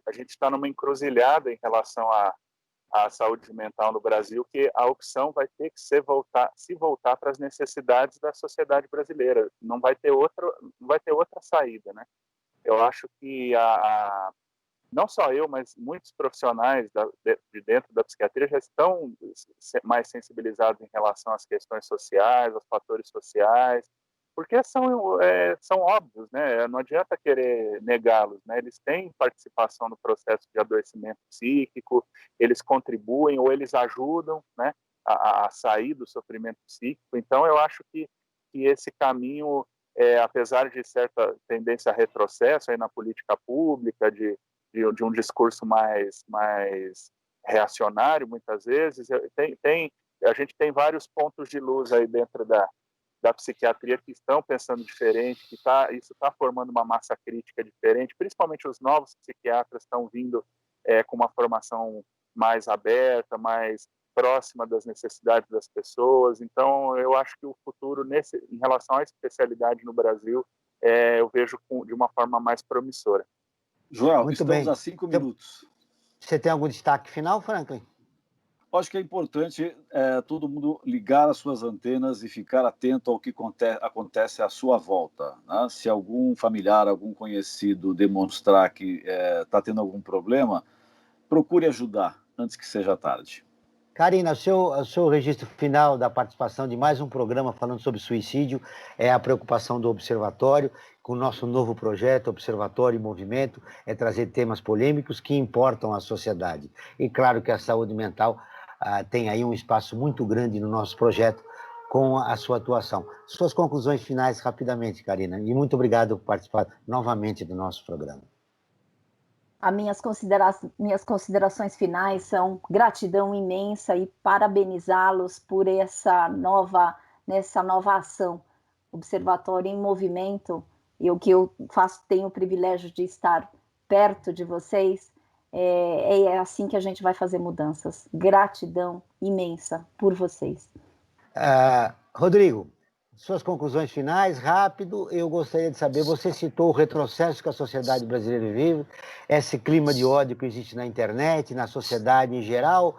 a gente está numa encruzilhada em relação à saúde mental no Brasil, que a opção vai ter que se voltar para as necessidades da sociedade brasileira. Não vai ter outra saída, né? Eu acho que não só eu, mas muitos profissionais de dentro da psiquiatria já estão mais sensibilizados em relação às questões sociais, aos fatores sociais, porque são óbvios, né? Não adianta querer negá-los, né? Eles têm participação no processo de adoecimento psíquico, eles contribuem ou eles ajudam, né, a sair do sofrimento psíquico. Então, eu acho que esse caminho, apesar de certa tendência a retrocesso aí na política pública, de um discurso mais reacionário, muitas vezes, a gente tem vários pontos de luz aí dentro da psiquiatria que estão pensando diferente, isso está formando uma massa crítica diferente, principalmente os novos psiquiatras estão vindo com uma formação mais aberta, mais próxima das necessidades das pessoas. Então, eu acho que o futuro, em relação à especialidade no Brasil, eu vejo de uma forma mais promissora. Joel, Muito estamos bem. a 5 minutos. Você tem algum destaque final, Franklin? Acho que é importante todo mundo ligar as suas antenas e ficar atento ao que acontece à sua volta, né? Se algum familiar, algum conhecido demonstrar que está tendo algum problema, procure ajudar antes que seja tarde. Karina, o seu registro final da participação de mais um programa falando sobre suicídio é a preocupação do Observatório, com o nosso novo projeto, Observatório em Movimento, é trazer temas polêmicos que importam à sociedade. E claro que a saúde mental tem aí um espaço muito grande no nosso projeto com a sua atuação. Suas conclusões finais rapidamente, Karina, e muito obrigado por participar novamente do nosso programa. As minhas considerações finais são gratidão imensa e parabenizá-los por essa nova ação, Observatório em Movimento, e o que eu tenho o privilégio de estar perto de vocês, é assim que a gente vai fazer mudanças. Gratidão imensa por vocês. Rodrigo, suas conclusões finais, rápido. Eu gostaria de saber, você citou o retrocesso que a sociedade brasileira vive, esse clima de ódio que existe na internet, na sociedade em geral.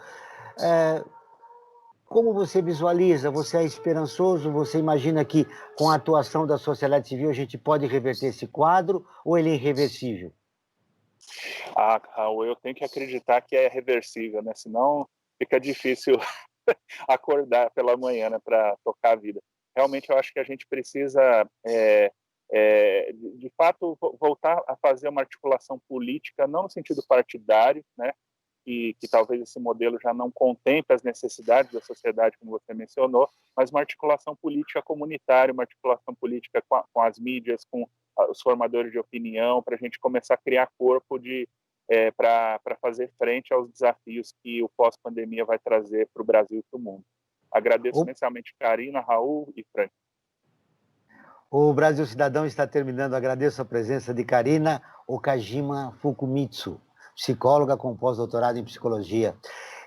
Como você visualiza? Você é esperançoso? Você imagina que com a atuação da sociedade civil a gente pode reverter esse quadro ou ele é irreversível? Raul, eu tenho que acreditar que é reversível, né? Senão fica difícil acordar pela manhã, né, para tocar a vida. Realmente eu acho que a gente precisa, de fato, voltar a fazer uma articulação política, não no sentido partidário, né, que talvez esse modelo já não contemple as necessidades da sociedade, como você mencionou, mas uma articulação política comunitária, uma articulação política com as mídias, com os formadores de opinião, para a gente começar a criar corpo para fazer frente aos desafios que o pós-pandemia vai trazer para o Brasil e para o mundo. Agradeço imensamente Karina, Raul e Frank. O Brasil Cidadão está terminando. Agradeço a presença de Karina Okajima Fukumitsu, psicóloga com pós-doutorado em psicologia,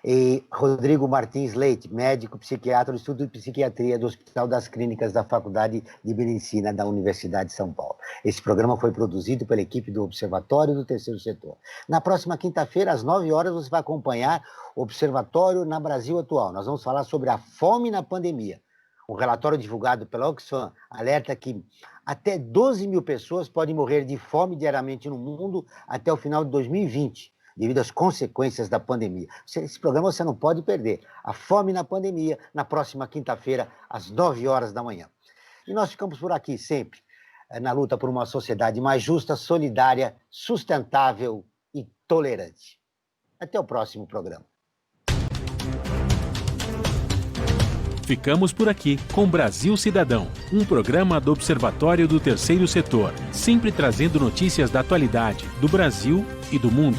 e Rodrigo Martins Leite, médico psiquiatra do Instituto de Psiquiatria do Hospital das Clínicas da Faculdade de Medicina da Universidade de São Paulo. Esse programa foi produzido pela equipe do Observatório do Terceiro Setor. Na próxima quinta-feira, às 9 horas, você vai acompanhar o Observatório na Brasil Atual. Nós vamos falar sobre a fome na pandemia. Um relatório divulgado pela Oxfam alerta que até 12 mil pessoas podem morrer de fome diariamente no mundo até o final de 2020, devido às consequências da pandemia. Esse programa você não pode perder. A fome na pandemia, na próxima quinta-feira, às 9 horas da manhã. E nós ficamos por aqui sempre, na luta por uma sociedade mais justa, solidária, sustentável e tolerante. Até o próximo programa. Ficamos por aqui com Brasil Cidadão, um programa do Observatório do Terceiro Setor, sempre trazendo notícias da atualidade, do Brasil e do mundo.